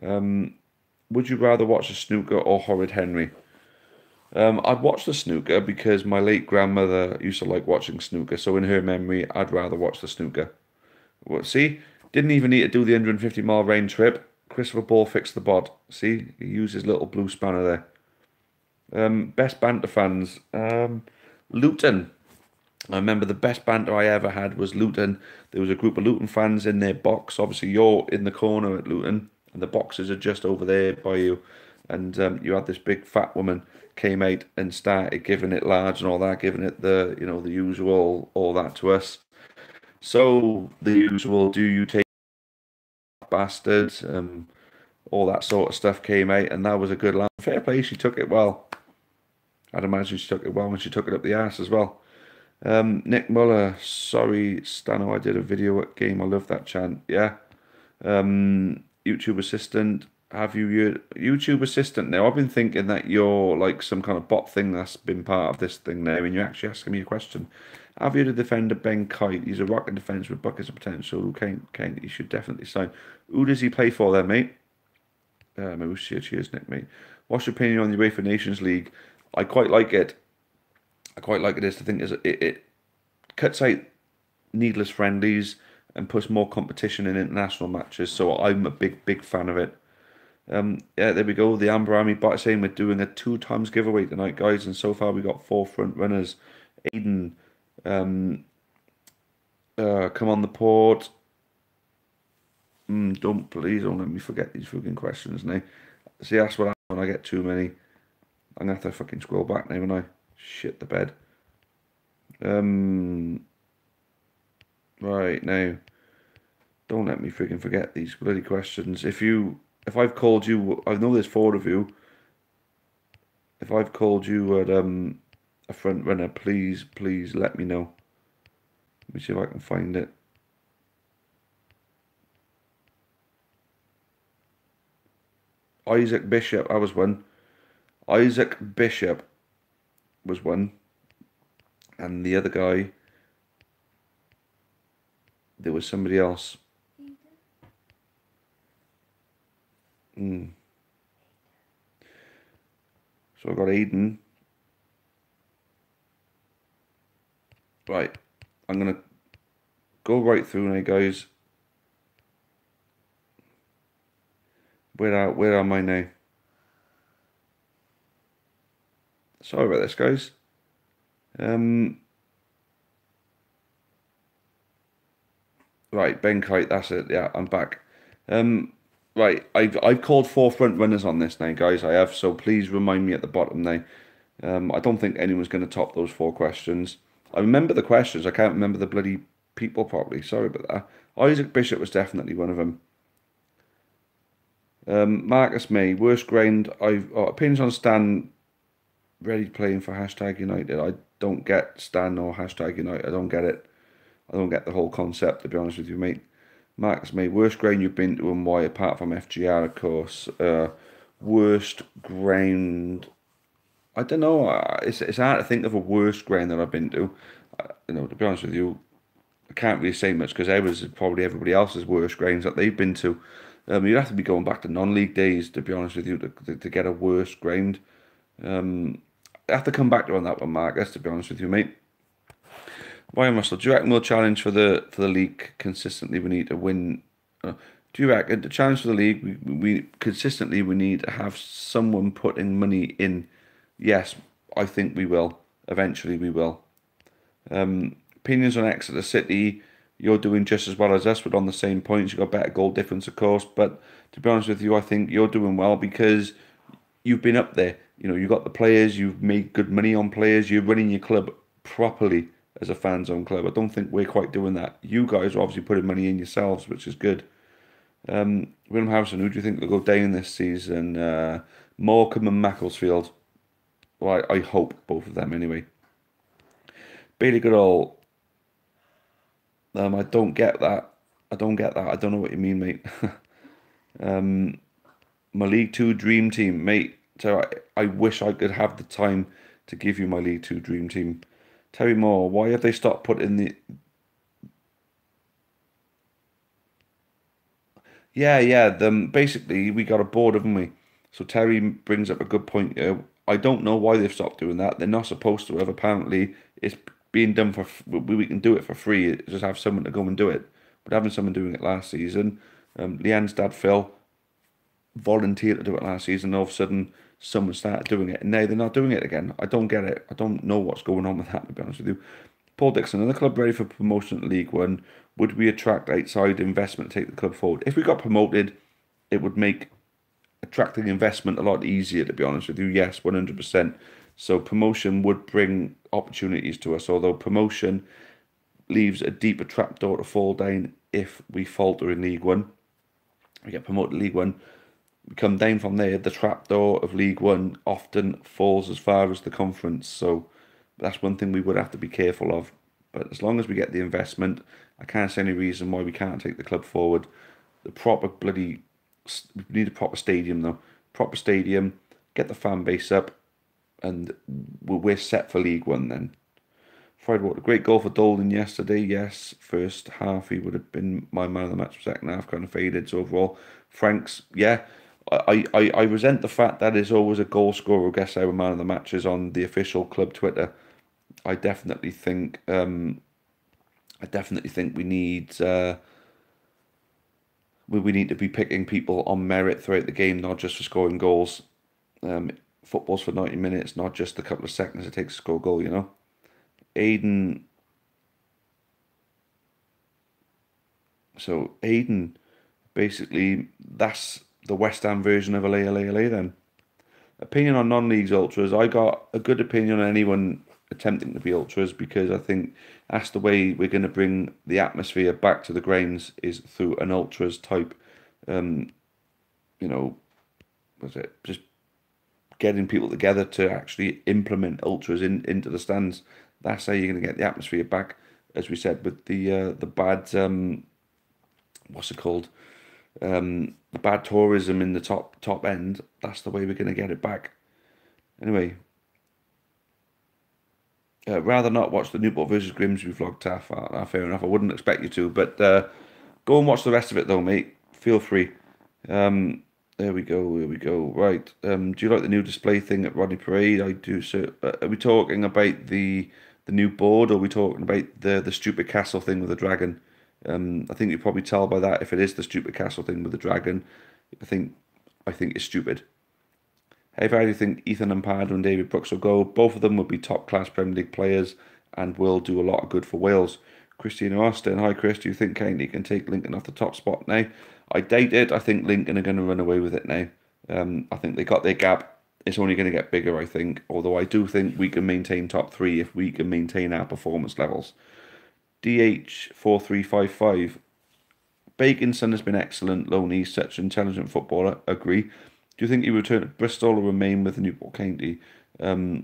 Would you rather watch the snooker or Horrid Henry? I'd watch the snooker because my late grandmother used to like watching snooker. So in her memory, I'd rather watch the snooker. Well, see, didn't even need to do the 150-mile round trip. Christopher Ball fixed the bod. See, he used his little blue spanner there. Best banter fans. Luton. I remember the best banter I ever had was Luton. There was a group of Luton fans in their box. Obviously, you're in the corner at Luton, and the boxes are just over there by you. And you had this big fat woman came out and started giving it large and all that, giving it the, you know, the usual, all that to us. So the usual, do you take bastards? All that sort of stuff came out, and that was a good laugh. Fair play, she took it well. I'd imagine she took it well when she took it up the arse as well. Nick Muller, sorry, Stano, I did a video at game. I love that chant. Yeah. YouTube assistant. Have you your YouTube assistant now? I've been thinking that you're like some kind of bot thing that's been part of this thing now, and you're actually asking me a question. Have you the defender Ben Kite? He's a rocket defence with buckets of potential. Who can't he should definitely sign. Who does he play for there, mate? Cheers, Nick, mate. What's your opinion on the UEFA Nations League? I quite like it. I quite like it. Is the thing is it cuts out needless friendlies and puts more competition in international matches. So I'm a big fan of it. Yeah, there we go. The Amber Army bot saying we're doing a 2 times giveaway tonight, guys, and so far we got 4 front runners. Aiden, come on the port. Please don't let me forget these fucking questions now. See, that's what happens when I get too many. I'm gonna have to fucking scroll back now, and I shit the bed. Right now, don't let me freaking forget these bloody questions. If I've called you, I know there's 4 of you. If I've called you at a front runner, please let me know. Let me see if I can find it. Isaac Bishop, I was one. Isaac Bishop was one. And the other guy, there was somebody else. So I got Aiden. Right. I'm going to go right through now, guys. Where am I now? Sorry about this, guys. Right, Ben Kite, that's it. Yeah, I'm back. Right, I've called 4 front runners on this now, guys. I have, so please remind me at the bottom now. I don't think anyone's going to top those 4 questions. I remember the questions. I can't remember the bloody people properly. Sorry about that. Isaac Bishop was definitely one of them. Marcus May, worst ground. Opinions on Stan ready playing for hashtag United. I don't get Stan or hashtag United. I don't get it. I don't get the whole concept, to be honest with you, mate. Marcus May, worst ground you've been to and why, apart from FGR, of course. Worst ground. I don't know. It's hard to think of a worst ground that I've been to. To be honest with you, I can't really say much because ours is probably everybody else's worst grounds that they've been to. You'd have to be going back to non-league days, to be honest with you, to get a worst ground. I have to come back to on that one, Marcus, to be honest with you, mate. Ryan Russell, do you reckon we'll challenge for the league consistently? We need to win. Do you reckon the challenge for the league? We consistently we need to have someone putting money in. Yes, I think we will. Eventually, we will. Opinions on Exeter City. You're doing just as well as us. We're on the same points. You've got better goal difference, of course. But to be honest with you, I think you're doing well because you've been up there. You've got the players. You've made good money on players. You're running your club properly as a fans owned club. I don't think we're quite doing that. You guys are obviously putting money in yourselves, which is good. William Harrison, who do you think will go down this season? Morecambe and Macclesfield. Well, I hope both of them anyway. Bailey Goodall. I don't get that. I don't get that. I don't know what you mean, mate. My League Two dream team, mate. So I wish I could have the time to give you my League Two dream team. Terry Moore, why have they stopped putting the... Yeah. Basically, we got a board, haven't we? So Terry brings up a good point here. I don't know why they've stopped doing that. They're not supposed to have. Apparently, it's being done for... We can do it for free. Just have someone to go and do it. But having someone doing it last season, Leanne's dad, Phil, volunteered to do it last season. And all of a sudden, someone started doing it. And now they're not doing it again. I don't get it. I don't know what's going on with that, to be honest with you. Paul Dixon, are the club ready for promotion to League One? Would we attract outside investment to take the club forward? If we got promoted, it would make attracting investment a lot easier, to be honest with you. Yes, 100%. So promotion would bring opportunities to us, although promotion leaves a deeper trapdoor to fall down if we falter in League One. We get promoted to League One. We come down from there, the trapdoor of League One often falls as far as the conference. So that's one thing we would have to be careful of. But as long as we get the investment, I can't see any reason why we can't take the club forward. The proper bloody... We need a proper stadium, though. Proper stadium, get the fan base up, and we're set for League One then. Fried Water, great goal for Dolden yesterday. Yes, first half he would have been my man of the match. Second half kind of faded. So overall, Frank's, yeah. I resent the fact that there's always a goal scorer who gets our man of the matches on the official club Twitter. I definitely think we need we need to be picking people on merit throughout the game, not just for scoring goals. Football's for 90 minutes, not just the couple of seconds it takes to score a goal, Aiden. So Aiden, basically, that's the West Ham version of LA then. Opinion on non-leagues ultras. I got a good opinion on anyone attempting to be ultras because I think that's the way we're going to bring the atmosphere back to the grounds is through an ultras type, was it just getting people together to actually implement ultras into the stands. That's how you're going to get the atmosphere back, as we said, with the bad what's it called? The bad tourism in the top end. That's the way we're going to get it back. Anyway, rather not watch the Newport versus Grimsby vlog, Taff. Fair enough. I wouldn't expect you to, but go and watch the rest of it though, mate. Feel free. There we go. Here we go. Right. Do you like the new display thing at Rodney Parade? I do. So, are we talking about the new board, or are we talking about the stupid castle thing with the dragon? I think you probably tell by that if it is the stupid castle thing with the dragon. I think it's stupid. How far do you think Ethan Ampadu and David Brooks will go? Both of them will be top class Premier League players and will do a lot of good for Wales. Christina Austin, hi Chris, do you think County can take Lincoln off the top spot now? I doubt it. I think Lincoln are going to run away with it now. I think they got their gap. It's only going to get bigger, I think. Although I do think we can maintain top three if we can maintain our performance levels. DH4355. Baconson has been excellent. Loney, such an intelligent footballer. Agree. Do you think he will return to Bristol or remain with the Newport County? Yeah.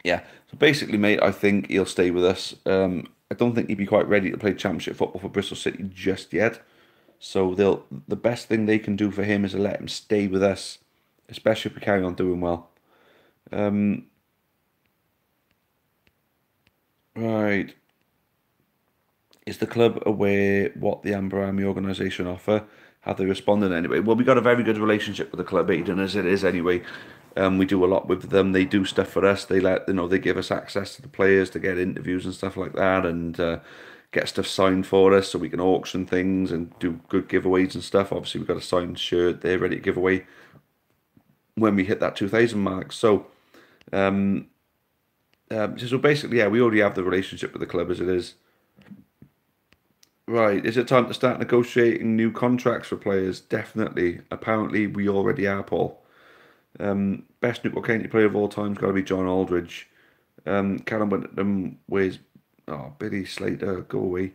So basically, mate, I think he'll stay with us. I don't think he'd be quite ready to play Championship football for Bristol City just yet. So the best thing they can do for him is to let him stay with us, especially if we carry on doing well. Right. Is the club aware what the Amber Army organisation offer? Have they responded anyway? Well, we got a very good relationship with the club, Aidan, as it is anyway. We do a lot with them. They do stuff for us. They give us access to the players to get interviews and stuff like that, and get stuff signed for us so we can auction things and do good giveaways and stuff. Obviously, we've got a signed shirt there ready to give away when we hit that 2,000 mark. So basically, yeah, we already have the relationship with the club as it is. Right, is it time to start negotiating new contracts for players? Definitely. Apparently, we already are, Paul. Best Newport County player of all time's got to be John Aldridge. Callum Winton weighs. Oh, Billy Slater, go away.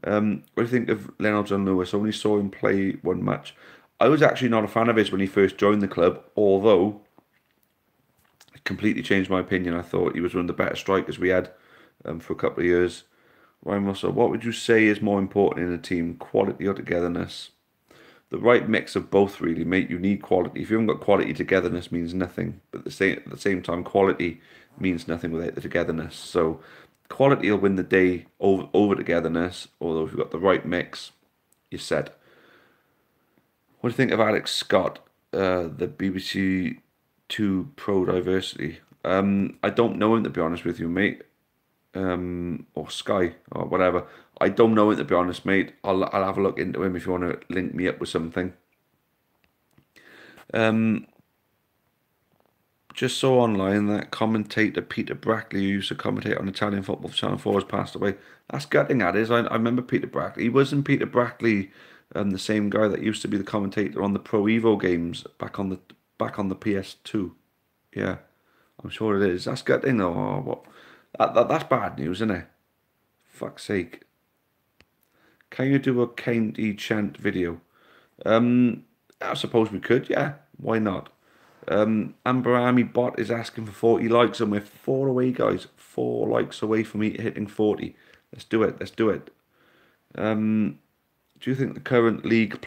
What do you think of Leonard John Lewis? I only saw him play one match. I was actually not a fan of his when he first joined the club, although it completely changed my opinion. I thought he was one of the better strikers we had for a couple of years. Ryan Russell, what would you say is more important in a team, quality or togetherness? The right mix of both, really, mate. You need quality. If you haven't got quality, togetherness means nothing. But at the same time, quality means nothing without the togetherness. So quality will win the day over togetherness. Although if you've got the right mix, you're set. What do you think of Alex Scott, the BBC Two Pro Diversity? I don't know him, to be honest with you, mate. Or Sky or whatever. I don't know it, to be honest, mate. I'll have a look into him if you want to link me up with something. Just saw online that commentator Peter Brackley, who used to commentate on Italian football for Channel 4, has passed away. That's gutting, that is. I remember Peter Brackley. He wasn't Peter Brackley, the same guy that used to be the commentator on the Pro Evo games back on the PS2. Yeah, I'm sure it is. That's gutting though. Oh, what? That's bad news, isn't it? Fuck's sake. Can you do a Candy chant video? I suppose we could, yeah. Why not? Amber Army bot is asking for 40 likes and we're 4 away, guys. 4 likes away from me hitting 40. Let's do it. Let's do it. Do you think the current league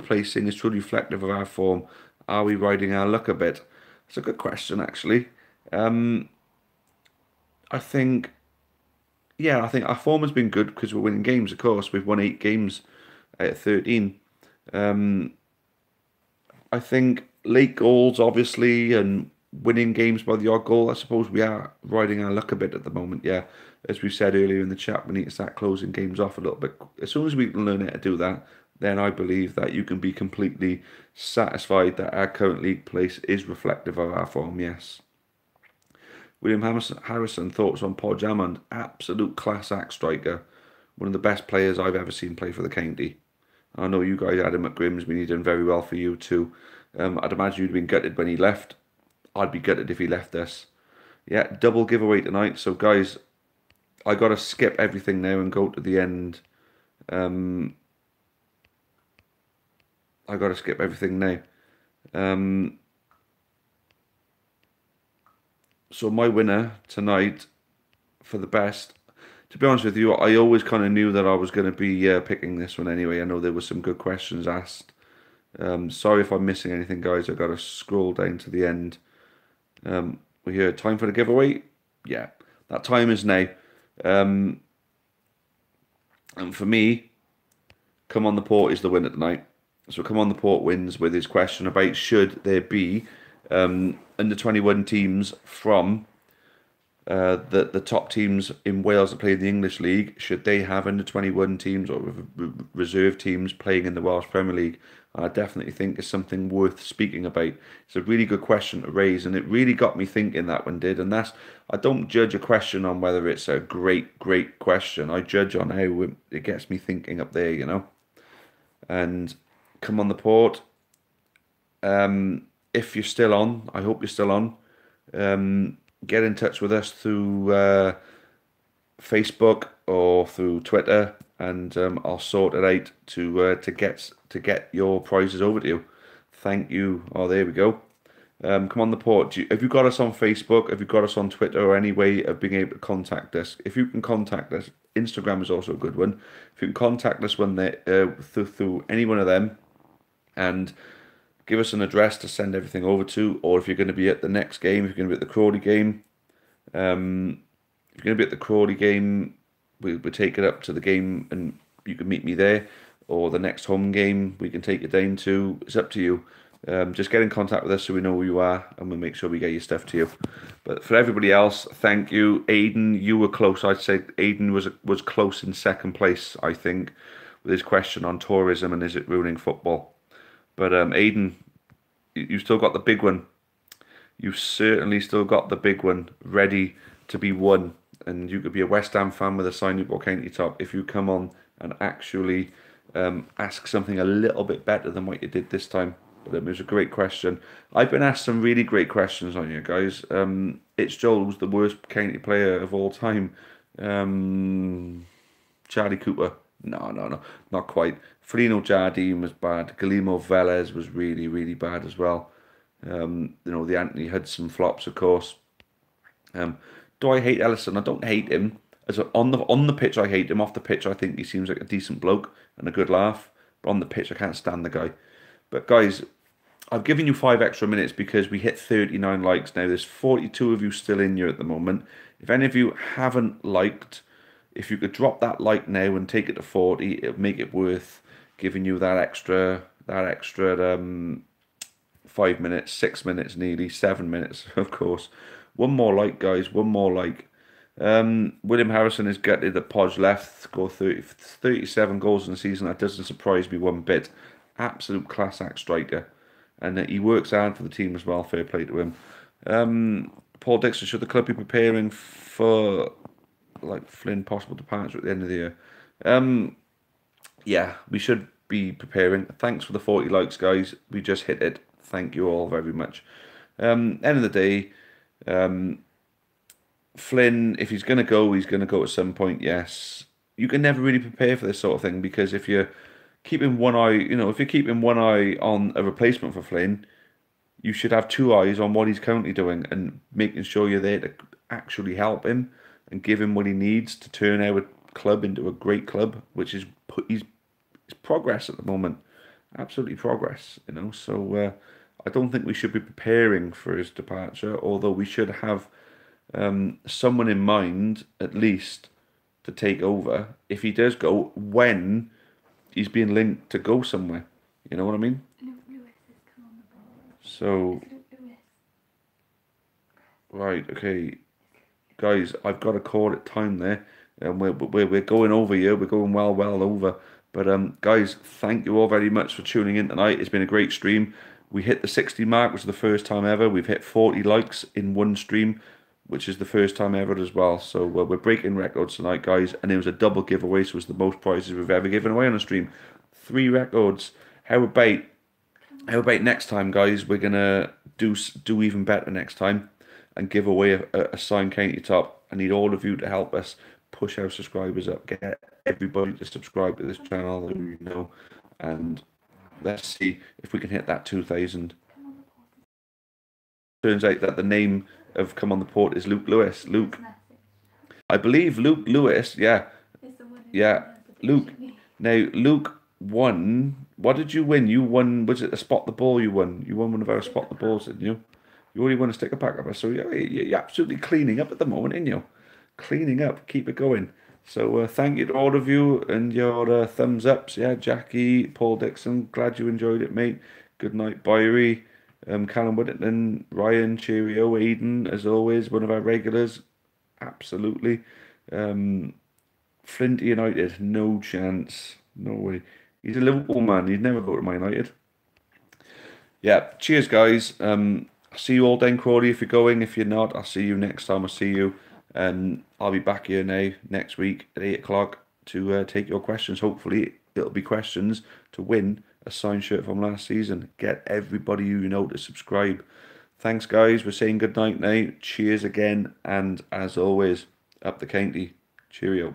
placing is truly reflective of our form? Are we riding our luck a bit? It's a good question, actually. I think, yeah, I think our form has been good because we're winning games, of course. We've won 8 games out of 13. I think late goals, obviously, and winning games by the odd goal, I suppose we are riding our luck a bit at the moment, yeah. As we said earlier in the chat, we need to start closing games off a little bit. As soon as we can learn how to do that, then I believe that you can be completely satisfied that our current league place is reflective of our form, yes. William Harrison, thoughts on Paul Hammond? Absolute class act striker. One of the best players I've ever seen play for the county. I know you guys had him at Grimsby, he's done very well for you too. I'd imagine you'd been gutted when he left. I'd be gutted if he left us. Yeah, double giveaway tonight. So guys, I got to skip everything now and go to the end. I got to skip everything now. So my winner tonight for the best, to be honest with you, I always kind of knew that I was going to be picking this one anyway. I know there were some good questions asked. Sorry if I'm missing anything, guys. I've got to scroll down to the end. We're here. Time for the giveaway? Yeah, that time is now. And for me, Come on the Port is the winner tonight. So Come on the Port wins with his question about should there be under 21 teams from the top teams in Wales that play in the English League, should they have under 21 teams or reserve teams playing in the Welsh Premier League? I definitely think it's something worth speaking about. It's a really good question to raise, and it really got me thinking, that one did. And I don't judge a question on whether it's a great question. I judge on how it gets me thinking up there, you know. And Come on the Port. If you're still on, I hope you're still on. Get in touch with us through Facebook or through Twitter, and I'll sort it out to get your prizes over to you. Thank you. Oh, there we go. Come on the port. Have you got us on Facebook? Have you got us on Twitter or any way of being able to contact us? If you can contact us, Instagram is also a good one. If you can contact us when they through any one of them and give us an address to send everything over to, or if you're going to be at the next game, if you're going to be at the Crawley game, if you're going to be at the Crawley game, we'll take it up to the game and you can meet me there, or the next home game we can take it down to. It's up to you. Just get in contact with us so we know who you are and we'll make sure we get your stuff to you. But for everybody else, thank you. Aiden, you were close. I'd say Aiden was close in second place, I think, with his question on tourism and is it ruining football. But Aiden, you still got the big one. You've certainly still got the big one ready to be won. And you could be a West Ham fan with a signed Newport County top if you come on and actually ask something a little bit better than what you did this time. But it was a great question. I've been asked some really great questions on you guys. It's Joel who's the worst county player of all time. Charlie Cooper. No, not quite. Frino Jardine was bad. Guillermo Velez was really, really bad as well. The Anthony Hudson flops, of course. Do I hate Ellison? I don't hate him. On the pitch, I hate him. Off the pitch, I think he seems like a decent bloke and a good laugh. But on the pitch, I can't stand the guy. But guys, I've given you 5 extra minutes because we hit 39 likes. Now, there's 42 of you still in here at the moment. If any of you haven't liked, if you could drop that like now and take it to 40, it'll make it worth giving you that extra 5 minutes, 6 minutes nearly, 7 minutes, of course. One more like, guys, one more like. William Harrison is gutted that Podge left, scored 37 goals in the season. That doesn't surprise me one bit. Absolute class act striker. And he works hard for the team as well. Fair play to him. Paul Dixon, should the club be preparing for like Flynn possible departure at the end of the year? Yeah, we should be preparing. Thanks for the 40 likes, guys. We just hit it. Thank you all very much. End of the day, Flynn, if he's going to go, he's going to go at some point, yes. You can never really prepare for this sort of thing because if you're keeping one eye, if you're keeping one eye on a replacement for Flynn, you should have 2 eyes on what he's currently doing and making sure you're there to actually help him and give him what he needs to turn our club into a great club, which is he's progress at the moment, absolutely progress, So I don't think we should be preparing for his departure, although we should have someone in mind at least to take over if he does go when he's being linked to go somewhere. You know what I mean? So, right, okay, guys, I've got to call it time there, and we're going over here. We're going well over. But guys, thank you all very much for tuning in tonight. It's been a great stream. We hit the 60 mark, which is the first time ever. We've hit 40 likes in one stream, which is the first time ever as well. So we're breaking records tonight, guys. And it was a double giveaway, so it was the most prizes we've ever given away on a stream. 3 records. How about next time, guys? We're gonna do even better next time and give away a signed county top. I need all of you to help us push our subscribers up. Get everybody to subscribe to this channel, and let's see if we can hit that 2,000. Turns out that the name of Come on the Port is Luke Lewis. Luke, I believe Luke Lewis. Yeah, Luke. Now Luke won. What did you win? You won. Was it a spot the ball? You won. You won one of our spot the balls, didn't you? You already won a sticker pack of us. So you're absolutely cleaning up at the moment, ain't you? Cleaning up. Keep it going. So thank you to all of you and your thumbs ups. Yeah, Jackie, Paul Dixon, glad you enjoyed it, mate. Good night, Byrie, Callum Whittington, Ryan, cheerio, Aiden, as always, one of our regulars. Absolutely. Flint United, no chance. No way. He's a Liverpool man. He'd never go to Man United. Yeah, cheers, guys. I'll see you all down Crawley if you're going. If you're not, I'll see you next time I see you. And I'll be back here now next week at 8 o'clock to take your questions. Hopefully, it'll be questions to win a signed shirt from last season. Get everybody you know to subscribe. Thanks, guys. We're saying good night now. Cheers again. And as always, up the county. Cheerio.